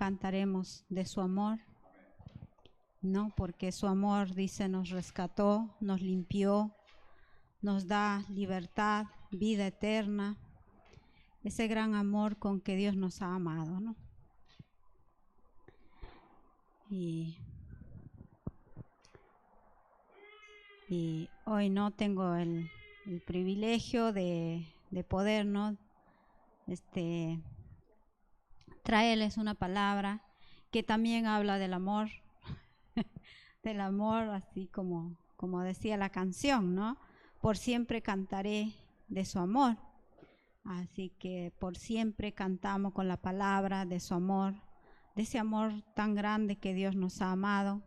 cantaremos de su amor, ¿no? Porque su amor, dice, nos rescató, nos limpió, nos da libertad, vida eterna, ese gran amor con que Dios nos ha amado, ¿no? Y hoy no tengo el privilegio de poder, ¿no? Traerles una palabra que también habla del amor, del amor, así como decía la canción, ¿no? Por siempre cantaré de su amor. Así que por siempre cantamos con la palabra de su amor, de ese amor tan grande que Dios nos ha amado,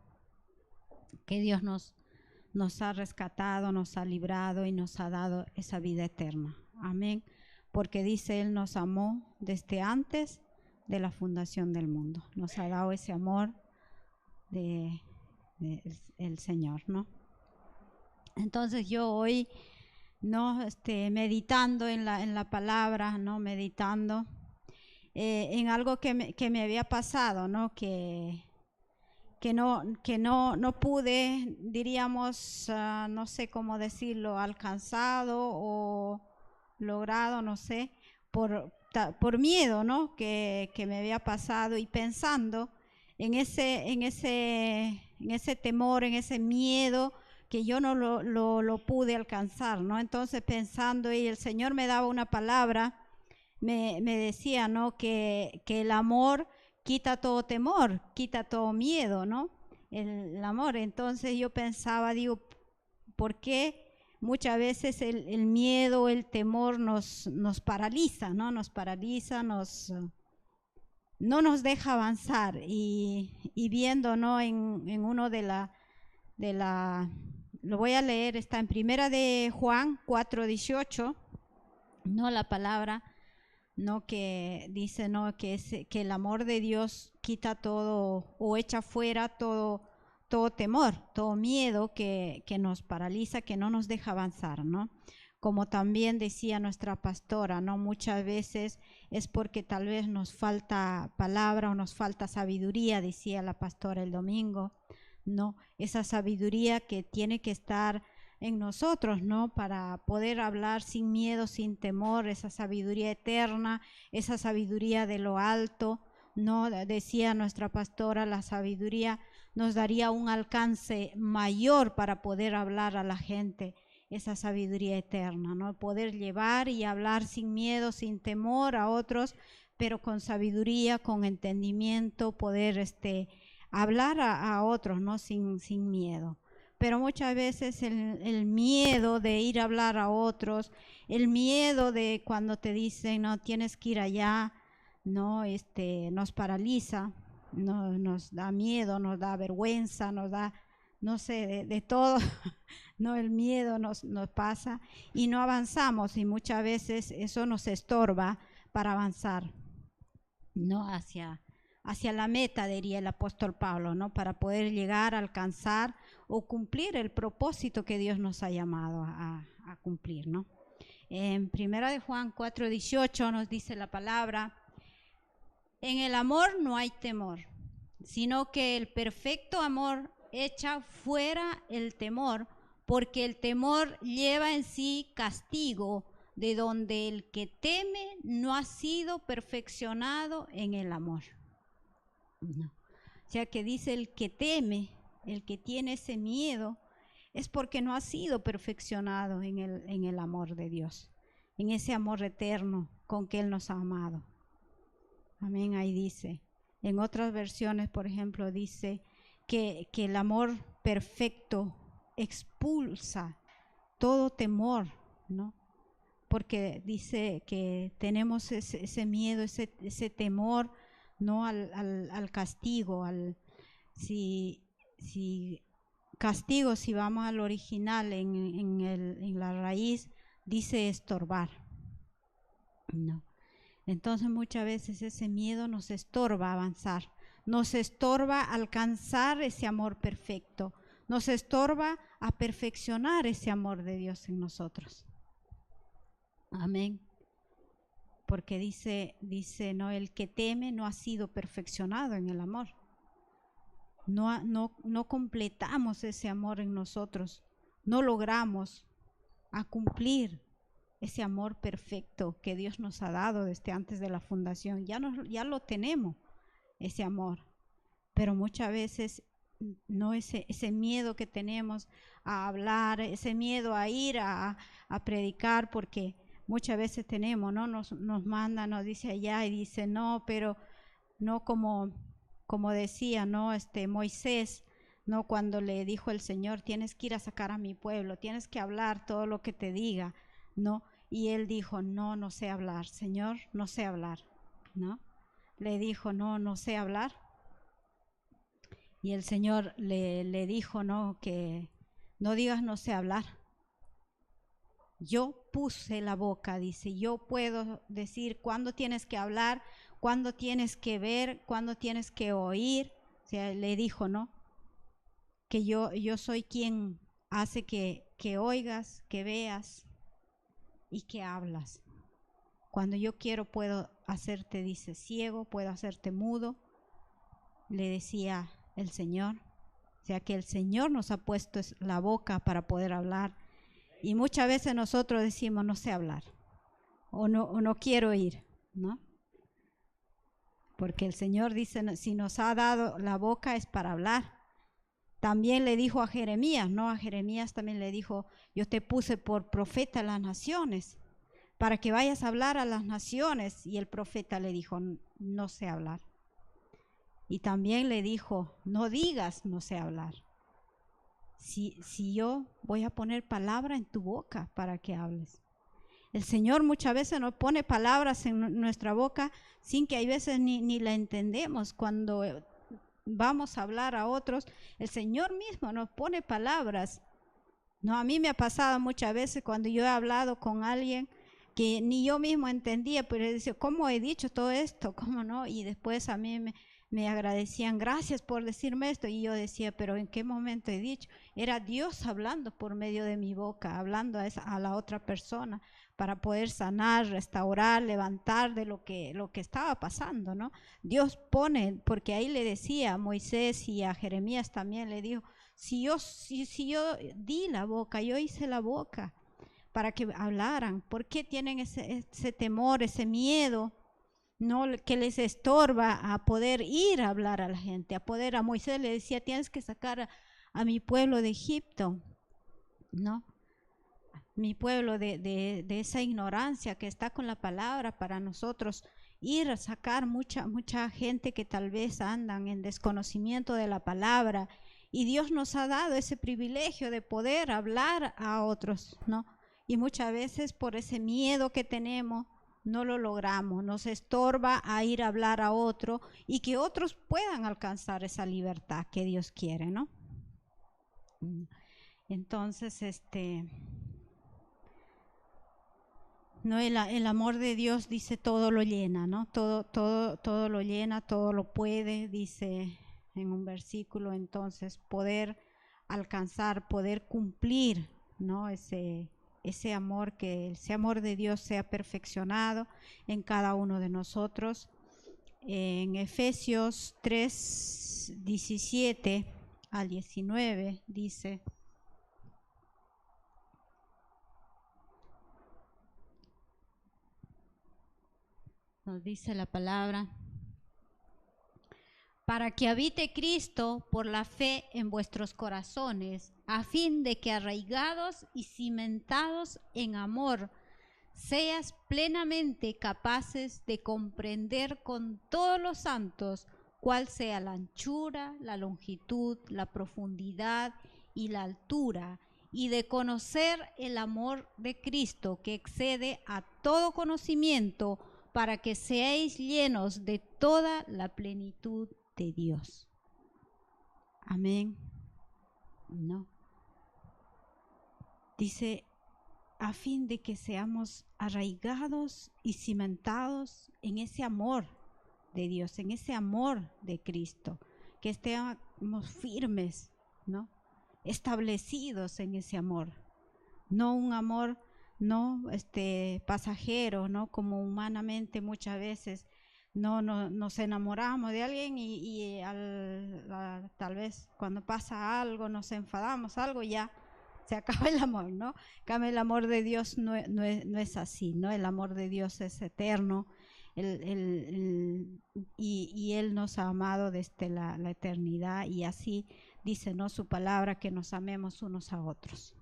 que Dios nos ha rescatado, nos ha librado y nos ha dado esa vida eterna. Amén. Porque dice, Él nos amó desde antes de la fundación del mundo. Nos ha dado ese amor de el Señor, ¿no? Entonces yo hoy, ¿no? Meditando en la palabra, ¿no? Meditando en algo que me había pasado, ¿no? Que no pude, diríamos, no sé cómo decirlo, alcanzado o logrado, no sé, por miedo, ¿no? Que me había pasado, y pensando en ese temor, en ese miedo, que yo no lo pude alcanzar, ¿no? Entonces pensando, y el Señor me daba una palabra, me decía, ¿no? Que el amor quita todo temor, quita todo miedo, ¿no? El amor. Entonces yo pensaba, digo, ¿por qué muchas veces el miedo, el temor nos paraliza, ¿no? Nos paraliza, no nos deja avanzar. Y viendo, ¿no? En uno de la, lo voy a leer, está en Primera de Juan 4:18, ¿no? La palabra, ¿no? Que dice, ¿no? Que el amor de Dios quita todo, o echa fuera todo temor, todo miedo que nos paraliza, que no nos deja avanzar, ¿no? Como también decía nuestra pastora, ¿no? Muchas veces es porque tal vez nos falta palabra o nos falta sabiduría, decía la pastora el domingo, ¿no? Esa sabiduría que tiene que estar en nosotros, ¿no? Para poder hablar sin miedo, sin temor, esa sabiduría eterna, esa sabiduría de lo alto, ¿no? Decía nuestra pastora, la sabiduría nos daría un alcance mayor para poder hablar a la gente, esa sabiduría eterna, ¿no? Poder llevar y hablar sin miedo, sin temor a otros, pero con sabiduría, con entendimiento, poder hablar a otros, ¿no? Sin miedo. Pero muchas veces el miedo de ir a hablar a otros, el miedo de cuando te dicen, no, tienes que ir allá, no, nos paraliza, no, nos da miedo, nos da vergüenza, nos da, no sé, de todo, no, el miedo nos pasa y no avanzamos, y muchas veces eso nos estorba para avanzar, no, hacia la meta, diría el apóstol Pablo, ¿no? Para poder llegar a alcanzar o cumplir el propósito que Dios nos ha llamado a cumplir, ¿no? En Primera de Juan 4:18 nos dice la palabra: en el amor no hay temor, sino que el perfecto amor echa fuera el temor, porque el temor lleva en sí castigo, de donde el que teme no ha sido perfeccionado en el amor. No. O sea que dice, el que teme, el que tiene ese miedo, es porque no ha sido perfeccionado en el amor de Dios, en ese amor eterno con que Él nos ha amado. Amén, ahí dice. En otras versiones, por ejemplo, dice que el amor perfecto expulsa todo temor, ¿no? Porque dice que tenemos ese miedo, ese temor, no al castigo, si castigo, si vamos al original, en la raíz, dice estorbar, ¿no? Entonces muchas veces ese miedo nos estorba avanzar, nos estorba alcanzar ese amor perfecto, nos estorba a perfeccionar ese amor de Dios en nosotros. Amén. porque dice, no, el que teme no ha sido perfeccionado en el amor. No completamos ese amor en nosotros, no logramos a cumplir ese amor perfecto que Dios nos ha dado desde antes de la fundación. Ya lo tenemos, ese amor, pero muchas veces no ese miedo que tenemos a hablar, ese miedo a ir a predicar, porque muchas veces tenemos, ¿no? Nos manda, nos dice allá y dice, no, pero no como decía, ¿no? Moisés, ¿no? Cuando le dijo el Señor, tienes que ir a sacar a mi pueblo, tienes que hablar todo lo que te diga, ¿no? Y él dijo, no sé hablar, Señor, no sé hablar, ¿no? Le dijo, no sé hablar. Y el Señor le dijo, ¿no? Que no digas no sé hablar. Yo puse la boca, dice, yo puedo decir cuándo tienes que hablar, cuándo tienes que ver, cuándo tienes que oír. O sea, le dijo, ¿no? Que yo soy quien hace que oigas, que veas y que hablas. Cuando yo quiero puedo hacerte, dice, ciego, puedo hacerte mudo, le decía el Señor. O sea que el Señor nos ha puesto la boca para poder hablar. Y muchas veces nosotros decimos, no sé hablar, o no quiero ir, ¿no? Porque el Señor dice, si nos ha dado la boca es para hablar. También le dijo a Jeremías, ¿no? A Jeremías también le dijo, yo te puse por profeta a las naciones, para que vayas a hablar a las naciones. Y el profeta le dijo, no sé hablar. Y también le dijo, no digas, no sé hablar. Si yo voy a poner palabra en tu boca para que hables. El Señor muchas veces nos pone palabras en nuestra boca sin que hay veces ni la entendemos. Cuando vamos a hablar a otros, el Señor mismo nos pone palabras. No, a mí me ha pasado muchas veces cuando yo he hablado con alguien que ni yo mismo entendía, pero decía, ¿cómo he dicho todo esto? ¿Cómo no? Y después a mí me agradecían, gracias por decirme esto. Y yo decía, pero ¿en qué momento he dicho? Era Dios hablando por medio de mi boca, hablando a la otra persona para poder sanar, restaurar, levantar de lo que estaba pasando, ¿no? Dios pone, porque ahí le decía a Moisés y a Jeremías también le dijo, si yo di la boca, yo hice la boca para que hablaran, ¿por qué tienen ese temor, ese miedo? No, que les estorba a poder ir a hablar a la gente, a Moisés le decía, tienes que sacar a mi pueblo de Egipto, ¿no? Mi pueblo de esa ignorancia que está con la palabra, para nosotros ir a sacar mucha gente que tal vez andan en desconocimiento de la palabra, y Dios nos ha dado ese privilegio de poder hablar a otros, ¿no? Y muchas veces por ese miedo que tenemos no lo logramos, nos estorba a ir a hablar a otro y que otros puedan alcanzar esa libertad que Dios quiere, ¿no? Entonces, no, el amor de Dios, dice, todo lo llena, ¿no? Todo lo llena, todo lo puede, dice en un versículo. Entonces, poder alcanzar, poder cumplir, ¿no? Ese amor, que ese amor de Dios sea perfeccionado en cada uno de nosotros. En Efesios 3, 17 al 19 dice: nos dice la palabra, para que habite Cristo por la fe en vuestros corazones, a fin de que arraigados y cimentados en amor, seas plenamente capaces de comprender con todos los santos cuál sea la anchura, la longitud, la profundidad y la altura, y de conocer el amor de Cristo que excede a todo conocimiento, para que seáis llenos de toda la plenitud de Dios. Amén. No. Dice, a fin de que seamos arraigados y cimentados en ese amor de Dios, en ese amor de Cristo, que estemos firmes, ¿no? Establecidos en ese amor, no un amor ¿no? Pasajero, ¿no? Como humanamente muchas veces no nos enamoramos de alguien y tal vez cuando pasa algo, nos enfadamos, algo ya se acaba el amor, ¿no? Cambia el amor de Dios no es así, ¿no? El amor de Dios es eterno. Y Él nos ha amado desde la eternidad, y así dice, ¿no?, su palabra, que nos amemos unos a otros,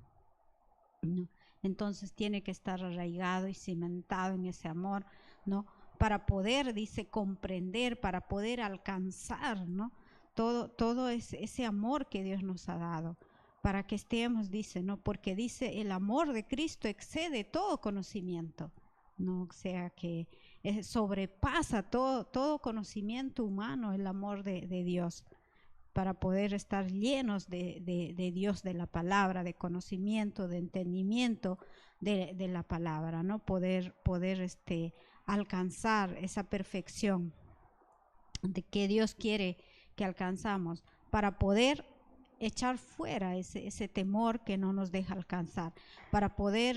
¿no? Entonces tiene que estar arraigado y cimentado en ese amor, ¿no? Para poder, dice, comprender, para poder alcanzar, ¿no?, todo ese amor que Dios nos ha dado, para que estemos, dice, ¿no? Porque dice, el amor de Cristo excede todo conocimiento, ¿no? O sea que sobrepasa todo conocimiento humano, el amor de Dios, para poder estar llenos de Dios, de la palabra, de conocimiento, de entendimiento de la palabra, ¿no? Poder alcanzar esa perfección de que Dios quiere que alcanzamos, para poder echar fuera ese temor que no nos deja alcanzar, para poder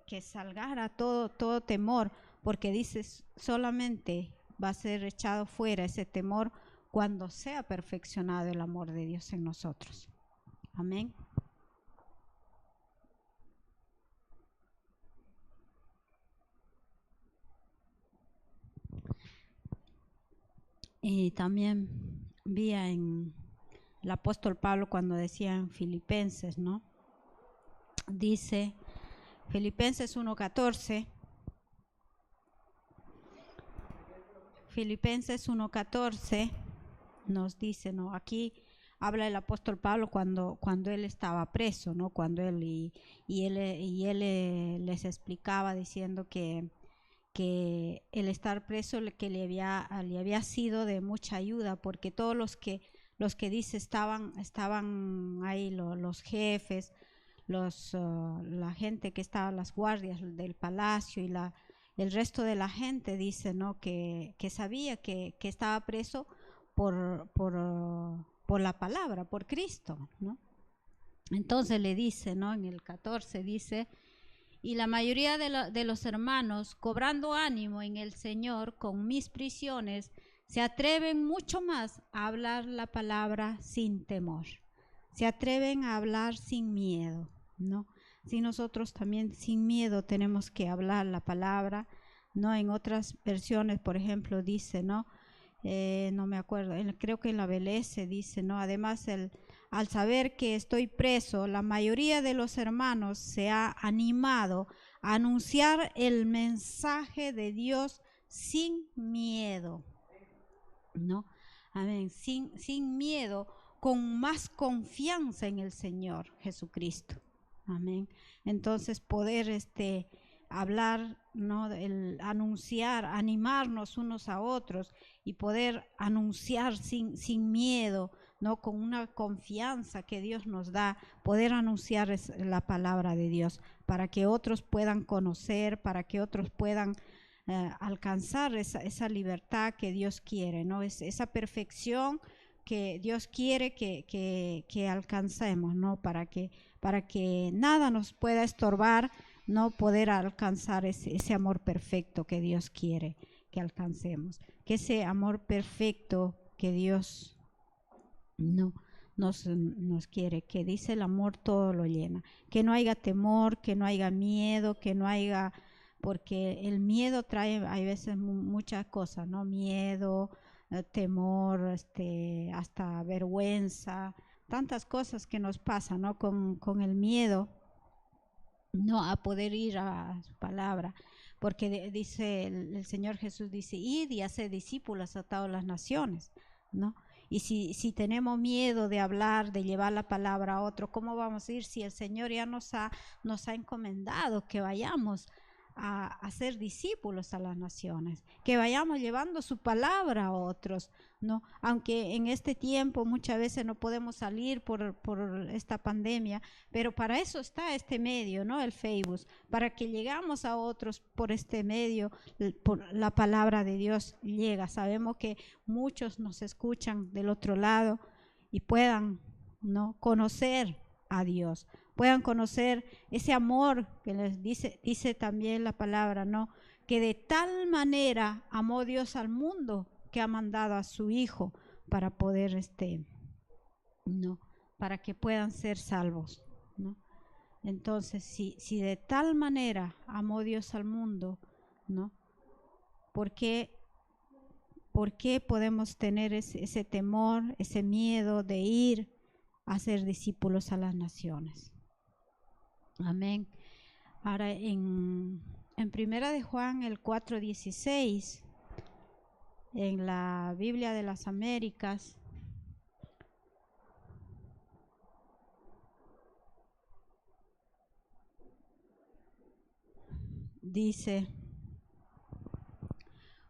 que salgara todo temor, porque dices, solamente va a ser echado fuera ese temor cuando sea perfeccionado el amor de Dios en nosotros. Amén. Y también vi en el apóstol Pablo cuando decía en Filipenses, ¿no? Dice Filipenses 1:14. Filipenses 1:14 nos dice, ¿no? Aquí habla el apóstol Pablo cuando él estaba preso, ¿no? Cuando él les explicaba diciendo que el estar preso que le había sido de mucha ayuda, porque todos los que dice estaban ahí, los jefes, la gente que estaba, las guardias del palacio y el resto de la gente, dice, ¿no?, que sabía que estaba preso por la palabra, por Cristo, ¿no? Entonces le dice, ¿no?, en el 14 dice, y la mayoría de los hermanos, cobrando ánimo en el Señor con mis prisiones, se atreven mucho más a hablar la palabra sin temor. Se atreven a hablar sin miedo, ¿no? Si nosotros también sin miedo tenemos que hablar la palabra, ¿no? En otras versiones, por ejemplo, dice, ¿no? No me acuerdo, creo que en la BLS dice, ¿no? Además, al saber que estoy preso, la mayoría de los hermanos se ha animado a anunciar el mensaje de Dios sin miedo, ¿no? Amén. Sin miedo, con más confianza en el Señor Jesucristo. Amén. Entonces poder hablar, ¿no?, el anunciar, animarnos unos a otros y poder anunciar sin miedo, ¿no?, con una confianza que Dios nos da, poder anunciar la palabra de Dios para que otros puedan conocer, para que otros puedan alcanzar esa libertad que Dios quiere, ¿no? Esa perfección que Dios quiere que alcancemos, ¿no? Para que nada nos pueda estorbar, no poder alcanzar ese amor perfecto que Dios quiere que alcancemos. Que ese amor perfecto que Dios nos quiere, que dice el amor todo lo llena. Que no haya temor, que no haya miedo, que no haya, porque el miedo trae, hay veces muchas cosas, ¿no? Miedo, temor, hasta vergüenza, tantas cosas que nos pasan, ¿no? Con el miedo, no a poder ir a su palabra, porque dice el Señor Jesús, dice, id y haced discípulos a todas las naciones, ¿no? Y si tenemos miedo de hablar, de llevar la palabra a otro, ¿cómo vamos a ir si el Señor ya nos ha encomendado que vayamos a ser discípulos a las naciones, que vayamos llevando su palabra a otros, ¿no? Aunque en este tiempo muchas veces no podemos salir por esta pandemia, pero para eso está este medio, ¿no? El Facebook, para que llegamos a otros por este medio, por la palabra de Dios llega. Sabemos que muchos nos escuchan del otro lado y puedan, ¿no?, conocer a Dios, puedan conocer ese amor que les dice también la palabra, ¿no? Que de tal manera amó Dios al mundo que ha mandado a su Hijo para poder, ¿no? Para que puedan ser salvos, ¿no? Entonces, si de tal manera amó Dios al mundo, ¿no? ¿Por qué podemos tener ese temor, ese miedo de ir a ser discípulos a las naciones? Amén. Ahora en Primera de Juan, el 4:16, en la Biblia de las Américas, dice: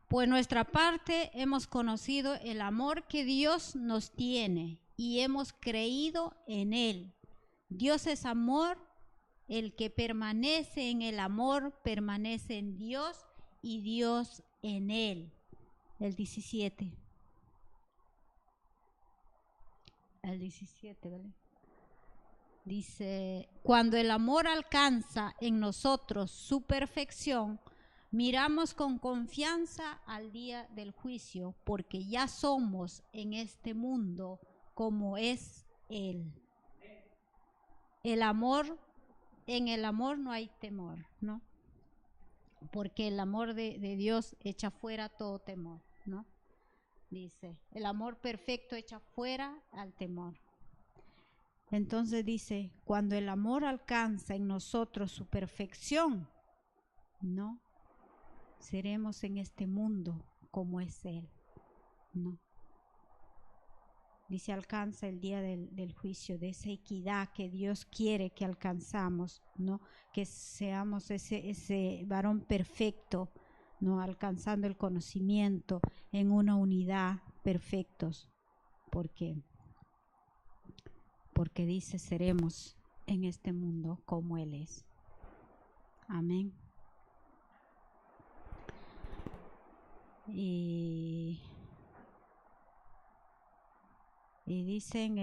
por nuestra parte hemos conocido el amor que Dios nos tiene y hemos creído en Él. Dios es amor, el que permanece en el amor permanece en Dios y Dios en Él. El 17. El 17, ¿vale? Dice, cuando el amor alcanza en nosotros su perfección, miramos con confianza al día del juicio, porque ya somos en este mundo como es Él. El amor, en el amor no hay temor, ¿no? Porque el amor de Dios echa fuera todo temor, ¿no? Dice, el amor perfecto echa fuera al temor. Entonces dice, cuando el amor alcanza en nosotros su perfección, ¿no? Seremos en este mundo como es Él, ¿no? Dice, alcanza el día del juicio, de esa equidad que Dios quiere que alcanzamos, ¿no? Que seamos ese varón perfecto, ¿no? Alcanzando el conocimiento en una unidad, perfectos, porque dice, seremos en este mundo como Él es. Amén. Y dice en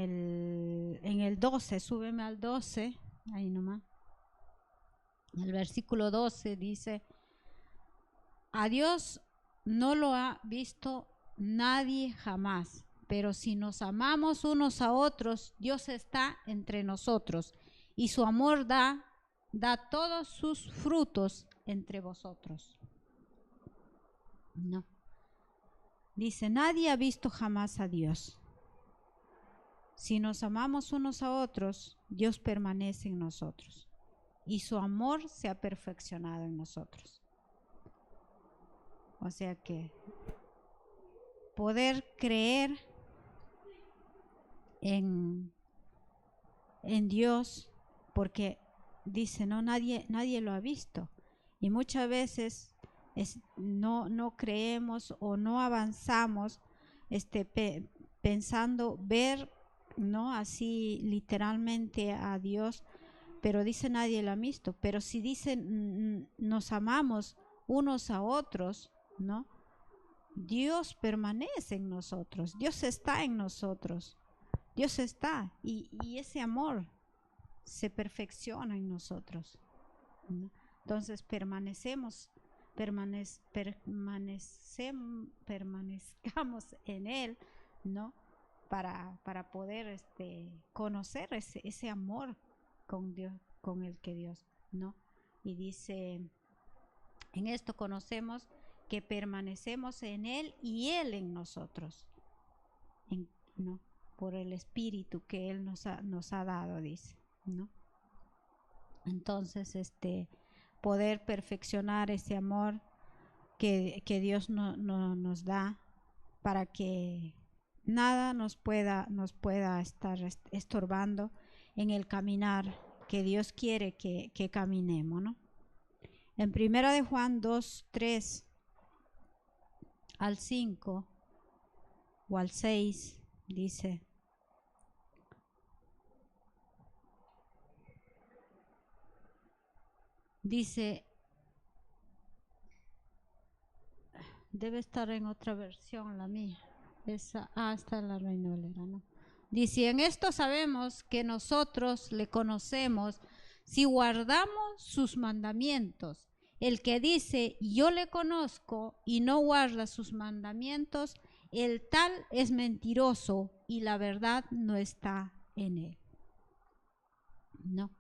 el 12, súbeme al 12, ahí nomás. En el versículo 12 dice, a Dios no lo ha visto nadie jamás, pero si nos amamos unos a otros, Dios está entre nosotros y su amor da todos sus frutos entre vosotros. No. Dice, nadie ha visto jamás a Dios. Si nos amamos unos a otros, Dios permanece en nosotros y su amor se ha perfeccionado en nosotros. O sea que poder creer en Dios, porque dice, no, nadie lo ha visto. Y muchas veces no creemos o no avanzamos pensando ver, ¿no? Así literalmente a Dios, pero dice nadie lo ha visto. Pero si dicen nos amamos unos a otros, ¿no? Dios permanece en nosotros, Dios está en nosotros, Dios está y ese amor se perfecciona en nosotros, ¿no? Entonces permanezcamos en Él, ¿no? Para poder conocer ese amor con Dios, con el que Dios, ¿no? Y dice, en esto conocemos que permanecemos en Él y Él en nosotros, ¿no? Por el Espíritu que Él nos ha dado, dice, ¿no? Entonces, poder perfeccionar ese amor que Dios nos da, para que nada nos pueda estar estorbando en el caminar que Dios quiere que caminemos, ¿no? En Primera de Juan 2:3 al 5 o al 6 dice, debe estar en otra versión la mía, está en la Reina Valera, ¿no? Dice, en esto sabemos que nosotros le conocemos si guardamos sus mandamientos. El que dice, yo le conozco y no guarda sus mandamientos, el tal es mentiroso y la verdad no está en él. No.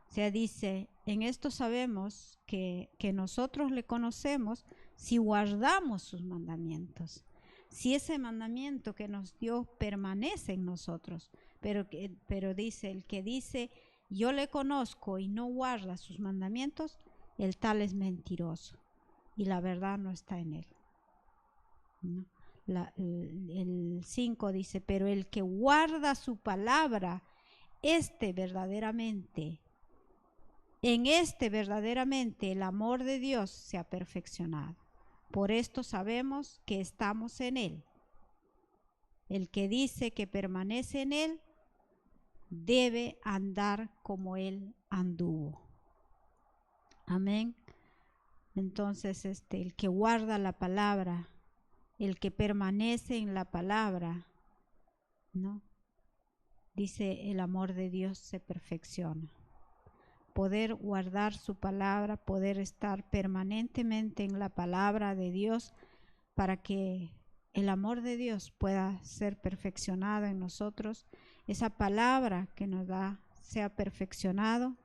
O sea, dice, en esto sabemos que nosotros le conocemos si guardamos sus mandamientos. Si ese mandamiento que nos dio permanece en nosotros, pero dice, el que dice, yo le conozco y no guarda sus mandamientos, el tal es mentiroso y la verdad no está en él. ¿No? El 5 dice, pero el que guarda su palabra, en este verdaderamente el amor de Dios se ha perfeccionado. Por esto sabemos que estamos en Él. El que dice que permanece en Él debe andar como Él anduvo. Amén. Entonces, el que guarda la palabra, el que permanece en la palabra, ¿no? Dice, el amor de Dios se perfecciona. Poder guardar su palabra, poder estar permanentemente en la palabra de Dios para que el amor de Dios pueda ser perfeccionado en nosotros, esa palabra que nos da sea perfeccionado,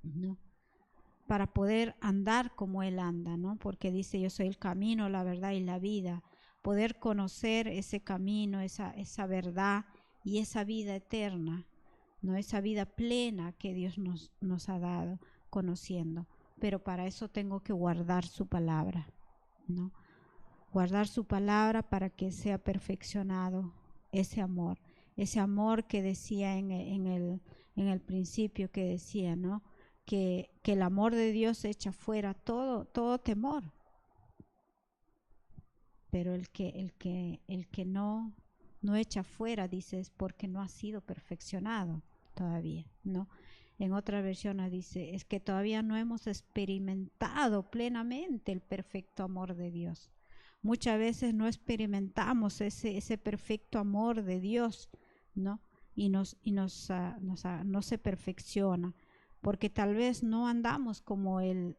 ¿no? Para poder andar como Él anda, ¿no? Porque dice, yo soy el camino, la verdad y la vida. Poder conocer ese camino, esa verdad y esa vida eterna, ¿no? Esa vida plena que Dios nos ha dado conociendo. Pero para eso tengo que guardar su palabra, ¿no? Guardar su palabra para que sea perfeccionado ese amor que decía en el principio, que decía, ¿no? Que el amor de Dios echa fuera todo temor. Pero el que no echa fuera, dice, es porque no ha sido perfeccionado todavía, ¿no? En otra versión dice, es que todavía no hemos experimentado plenamente el perfecto amor de Dios. Muchas veces no experimentamos ese perfecto amor de Dios, ¿no? Y no se perfecciona, porque tal vez no andamos como Él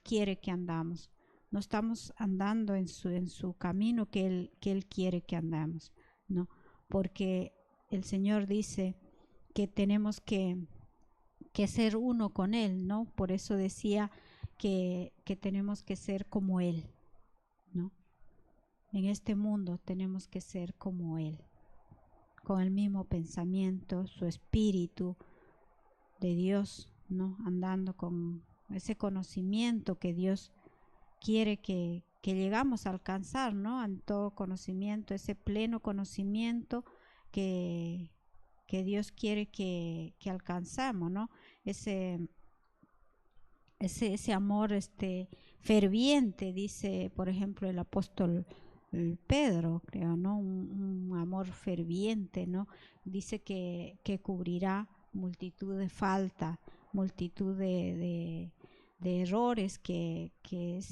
quiere que andamos. No estamos andando en su camino que Él quiere que andamos, ¿no? Porque el Señor dice que tenemos que ser uno con Él, ¿no? Por eso decía que tenemos que ser como Él, ¿no? En este mundo tenemos que ser como Él, con el mismo pensamiento, su espíritu de Dios, ¿no? Andando con ese conocimiento que Dios quiere que llegamos a alcanzar, ¿no? En todo conocimiento, ese pleno conocimiento que Dios quiere que alcanzamos, ¿no? Ese amor ferviente, dice, por ejemplo, el apóstol Pedro, creo, ¿no? Un amor ferviente, ¿no? Dice que cubrirá multitud de falta, multitud de errores que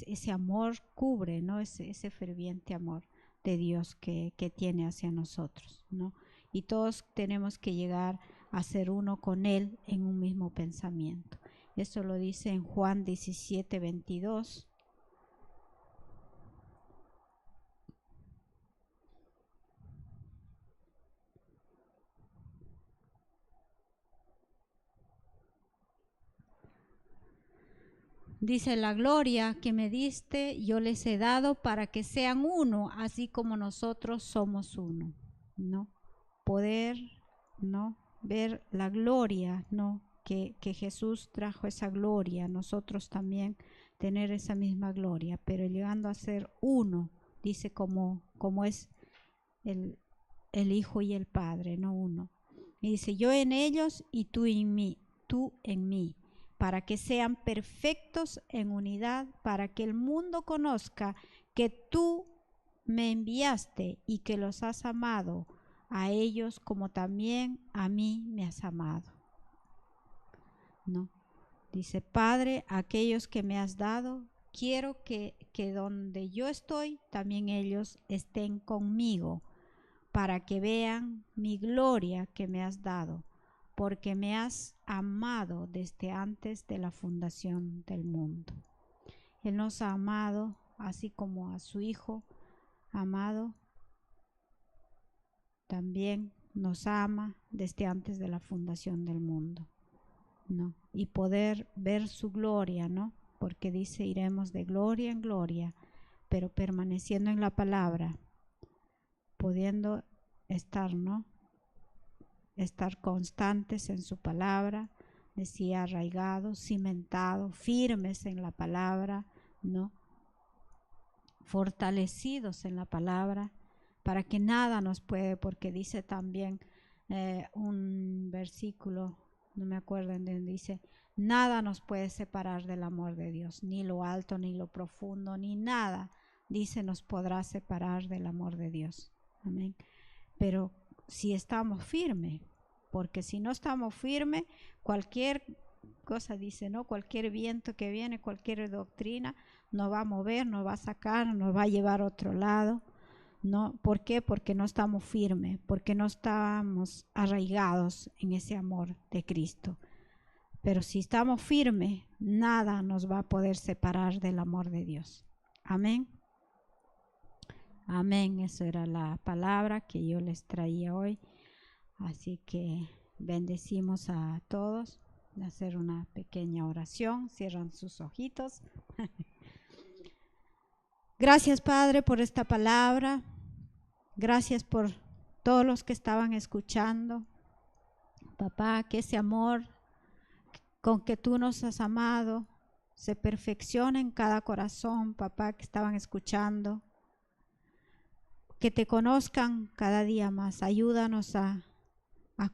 ese amor cubre, ¿no? Ese ferviente amor de Dios que tiene hacia nosotros, ¿no? Y todos tenemos que llegar a ser uno con Él en un mismo pensamiento. Eso lo dice en Juan 17, 22. Dice, la gloria que me diste yo les he dado para que sean uno, así como nosotros somos uno, ¿no? Poder, ¿no? Ver la gloria, ¿no? Que Jesús trajo esa gloria, nosotros también tener esa misma gloria, pero llegando a ser uno, dice como es el Hijo y el Padre, no uno. Y dice, yo en ellos y tú en mí, para que sean perfectos en unidad, para que el mundo conozca que tú me enviaste y que los has amado a ellos como también a mí me has amado. ¿No? Dice, Padre, aquellos que me has dado, quiero que donde yo estoy, también ellos estén conmigo, para que vean mi gloria que me has dado, porque me has amado desde antes de la fundación del mundo. Él nos ha amado así como a su Hijo amado, también nos ama desde antes de la fundación del mundo, ¿no? Y poder ver su gloria, ¿no? Porque dice, iremos de gloria en gloria, pero permaneciendo en la palabra, pudiendo estar, ¿no? Estar constantes en su palabra, decía, arraigados, cimentados, firmes en la palabra, ¿no? Fortalecidos en la palabra, para que nada nos puede, porque dice también un versículo, no me acuerdo en donde dice, nada nos puede separar del amor de Dios, ni lo alto, ni lo profundo, ni nada, dice, nos podrá separar del amor de Dios. Amén. Pero si estamos firmes, porque si no estamos firmes, cualquier cosa dice, ¿no? Cualquier viento que viene, cualquier doctrina nos va a mover, nos va a sacar, nos va a llevar a otro lado, ¿no? ¿Por qué? Porque no estamos firmes, porque no estamos arraigados en ese amor de Cristo. Pero si estamos firmes, nada nos va a poder separar del amor de Dios. Amén. Amén. Eso era la palabra que yo les traía hoy. Así que bendecimos a todos. Hacer una pequeña oración. Cierran sus ojitos. Gracias, Padre, por esta palabra. Gracias por todos los que estaban escuchando. Papá, que ese amor con que tú nos has amado se perfeccione en cada corazón, papá, que estaban escuchando. Que te conozcan cada día más. Ayúdanos a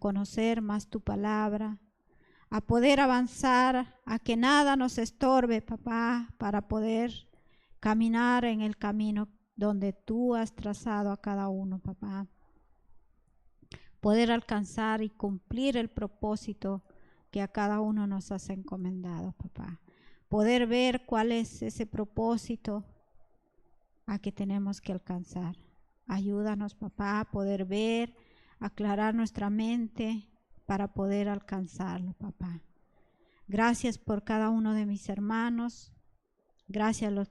conocer más tu palabra, a poder avanzar, a que nada nos estorbe, papá, para poder caminar en el camino donde tú has trazado a cada uno, papá. Poder alcanzar y cumplir el propósito que a cada uno nos has encomendado, papá. Poder ver cuál es ese propósito a que tenemos que alcanzar. Ayúdanos, papá, a poder ver, aclarar nuestra mente para poder alcanzarlo, papá. Gracias por cada uno de mis hermanos. Gracias a los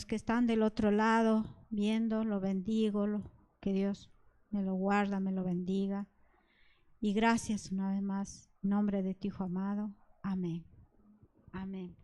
que están del otro lado viendo, lo bendigo, que Dios me lo guarda, me lo bendiga. Y gracias una vez más, en nombre de tu Hijo amado. Amén. Amén.